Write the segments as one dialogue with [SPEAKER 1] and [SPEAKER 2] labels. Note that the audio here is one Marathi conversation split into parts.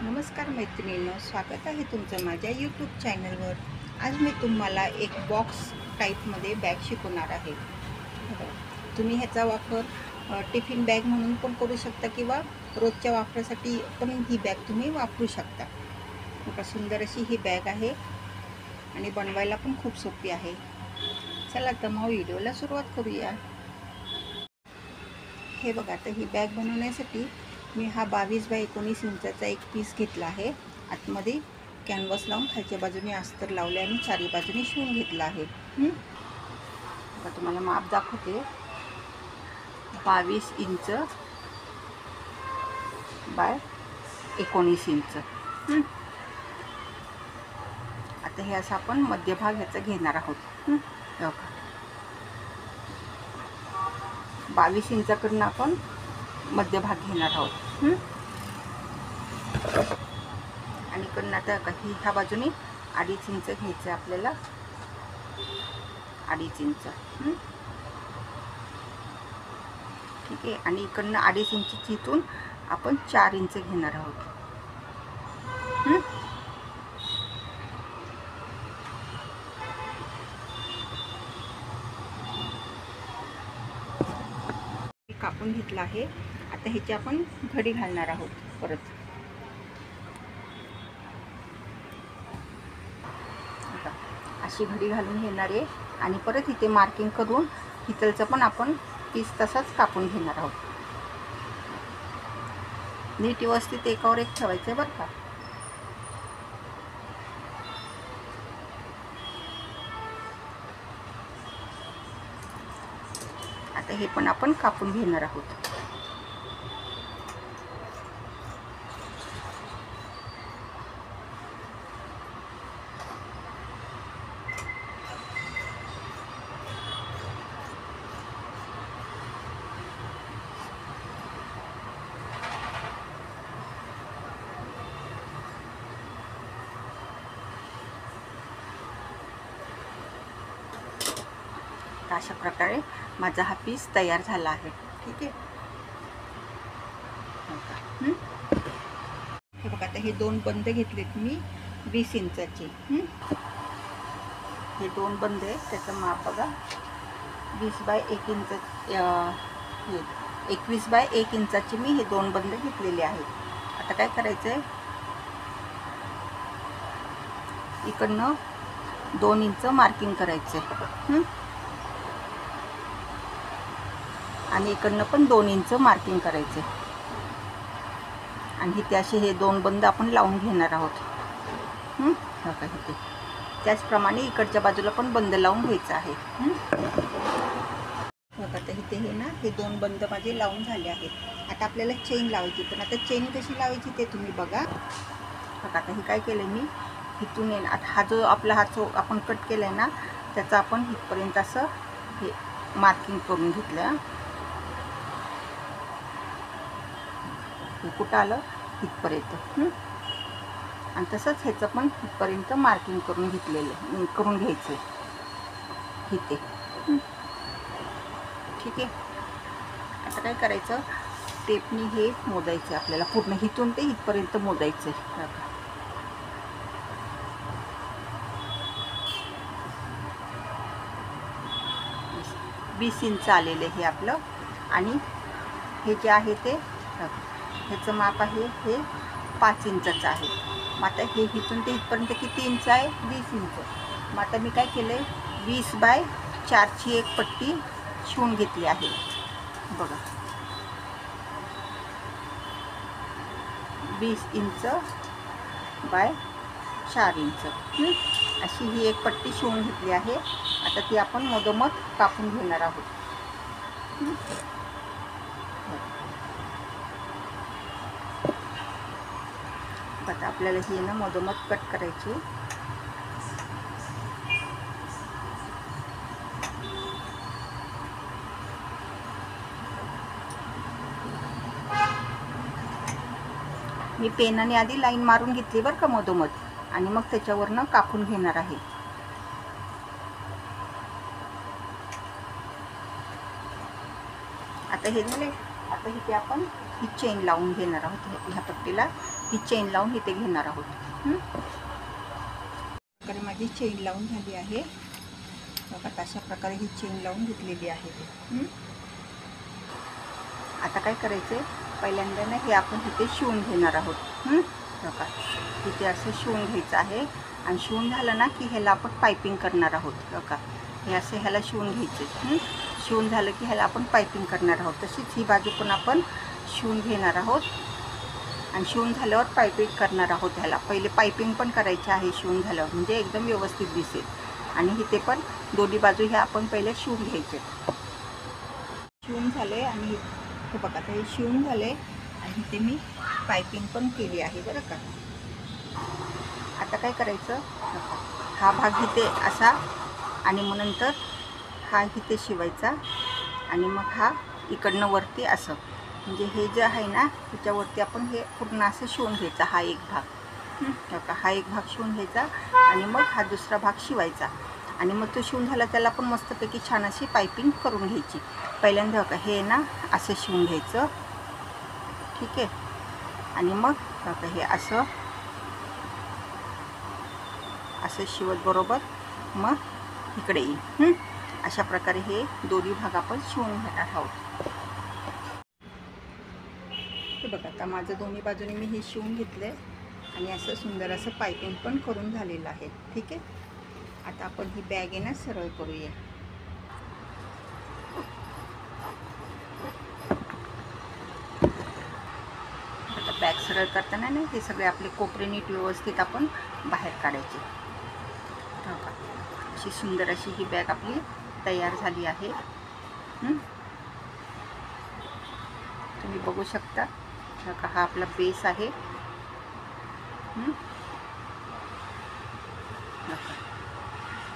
[SPEAKER 1] नमस्कार मैत्रिणींनो, स्वागत आहे तुमचं माझ्या यूट्यूब चॅनलवर. आज मी तुम्हाला एक बॉक्स टाईपमध्ये बॅग शिकवणार आहे. तुम्ही ह्याचा वापर टिफिन बॅग म्हणून पण करू शकता किंवा रोजच्या वापरासाठी पण ही बॅग तुम्ही वापरू शकता. खूप सुंदर अशी ही बॅग आहे आणि बनवायला पण खूप सोपी आहे. चला तर मग व्हिडिओला सुरुवात करूया. हे बघा, आता ही बॅग बनवण्यासाठी मी हा 22 बाय 19 इंचाचा एक पीस घेतला आहे. आतमध्ये कॅनव्हास लावून खालच्या बाजूने अस्तर लावले आणि चारी बाजूने शिवून घेतला आहे. आता तुम्हाला माप दाखवते. 22 इंच बाय 19 इंच. आता हे असं आपण मध्यभाग ह्याचा घेणार आहोत. 22 इंचाकडून आपण मध्यभाग घेणार आहोत. आणि इकडनं आता ह्या बाजूने 2.5 इंच घ्यायचं आपल्याला. 2.5 इंच. ठीक आहे. आणि इकडनं 2.5 इंच इथून आपण 4 इंच घेणार आहोत. कापून घेतला आहे. आता ह्याची आपण घडी घालणार आहोत परत. अशी घडी घालून घेणार आहे आणि परत इथे मार्किंग करून इथलचं पण आपण पीस तसाच कापून घेणार आहोत. नीट व्यवस्थित एकावर एक ठेवायचं बरं का. आता हे पण आपण कापून घेणार आहोत. अशा प्रकारे माझा हा पीस तयार झाला आहे. ठीक आहे. हे बघा, आता हे 2 बंद घेतलेत मी 20 इंचाचे. हे 2 बंद आहेत. त्याचं माप बघा, 20 बाय 1 इंच. 21 बाय 1 इंचाचे मी हे 2 बंद घेतलेले आहेत. आता काय करायचं आहे, इकडनं 2 इंच मार्किंग करायचं आहे आणि इकडनं पण 2 इंच मार्किंग करायचे आणि इथे असे हे 2 बंद आपण लावून घेणार आहोत. बघा इथे त्याचप्रमाणे इकडच्या बाजूला पण बंद लावून घ्यायचं आहे. बघा, आता इथे हे ना हे 2 बंद माझे लावून झाले आहेत. आता आपल्याला चेन लावायची. पण आता चेन कशी लावायची ते तुम्ही बघा. बघा, आता हे काय केलं मी, इथून आता हा जो आपला हा आपण कट केला आहे ना, त्याचा आपण इथपर्यंत असं हे मार्किंग करून घेतलं. हे कुठं आलं, इथपर्यंत. आणि तसंच ह्याचं पण इथपर्यंत मार्किंग करून घ्यायचं इथे. ठीक आहे. आता काय करायचं, टेपनी हे मोजायचं आपल्याला पूर्ण इथून ते इथपर्यंत मोजायचं. 20 इंच आलेलं हे आपलं. आणि हे जे आहे ते ह्याचं माप आहे हे 5 इंचाचं आहे. मग आता हे इथून ते इथपर्यंत किती इंच आहे, 20 इंच. मग आता मी काय केलं आहे, 20 बाय 4ची एक पट्टी शिवून घेतली आहे. बघा, 20 इंच बाय 4 इंच अशी ही एक पट्टी शिवून घेतली आहे. आता ती आपण मधोमध कापून घेणार आहोत. आता आपल्याला ही ना मधोमध कट करायची. मी पेनाने आधी लाईन मारून घेतली बरं का मधोमध, आणि मग त्याच्यावरनं कापून घेणार आहे. आता हे झाले. आता इथे आपण ही चेन लावून घेणार आहोत ह्या पट्टीला. ही चेन लावून इथे घेणार आहोत. प्रकारे माझी चेन लावून झाली आहे बघा. अशा प्रकारे ही चेन लावून घेतलेली आहे. आता काय करायचं आहे, पहिल्यांदा ना हे आपण इथे शिवून घेणार आहोत. बघा इथे असं शिवून घ्यायचं आहे आणि शिवून झालं ना की ह्याला आपण पायपिंग करणार आहोत. बघा हे असं ह्याला शिवून घ्यायचे. शिवून झालं की ह्याला आपण पायपिंग करणार आहोत. तशीच ही बाजू पण आपण शिवून घेणार आहोत आणि शिवून झाल्यावर पायपिंग करणार आहोत. ह्याला पहिले पायपिंग पण करायची आहे शिवून झाल्यावर, म्हणजे एकदम व्यवस्थित दिसेल. आणि इथे पण दोन्ही बाजू ह्या आपण पहिले शिवून घ्यायचे. शिवून झाले आणि हे बघा आता हे शिवून झाले आणि इथे मी पायपिंग पण केली आहे बरं का. आता काय करायचं, हा भाग इथे असा आणि मग नंतर हा इथे शिवायचा आणि मग हा इकडनं वरती असं, म्हणजे हे जे आहे ना त्याच्यावरती आपण हे पूर्ण असं शिवून घ्यायचा. हा एक भाग बघा, हा एक भाग शिवून घ्यायचा आणि मग हा दुसरा भाग शिवायचा आणि मग तो शिवून झाला त्याला पण मस्तपैकी छान अशी पायपिंग करून घ्यायची. पहिल्यांदा बघा हे ना असं शिवून घ्यायचं, ठीक आहे. आणि मग बघा हे असं असं शिवत बरोबर मग इकडे येईल. अशा प्रकारे हे दोन्ही भाग आपण शिवून घेणार आहोत. हे बघा आता माझं दोन्ही बाजूने मी हे शिवून घेतले आणि असं सुंदर असं पायपिंग पण करून झालेलं आहे, ठीक आहे. आता आपण ही बॅग आहे ना सरळ करूया. आता बॅग सरळ करताना ना हे सगळे आपले कोपरे नीट व्यवस्थित आपण बाहेर काढायचे. बघा अशी सुंदर अशी ही बॅग आपली तयार झाली आहे. तुम्ही बघू शकता. बघा हा आपला बेस आहे.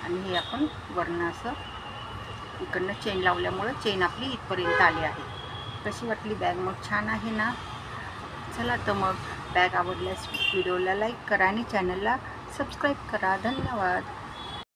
[SPEAKER 1] आणि हे आपण वरनं असं इकडनं चेन लावल्यामुळं चेन आपली इथपर्यंत आली आहे. कशी वाटली बॅग? मग छान आहे ना. चला तर मग बॅग आवडल्यास व्हिडिओला लाईक करा आणि चॅनलला सबस्क्राईब करा. धन्यवाद.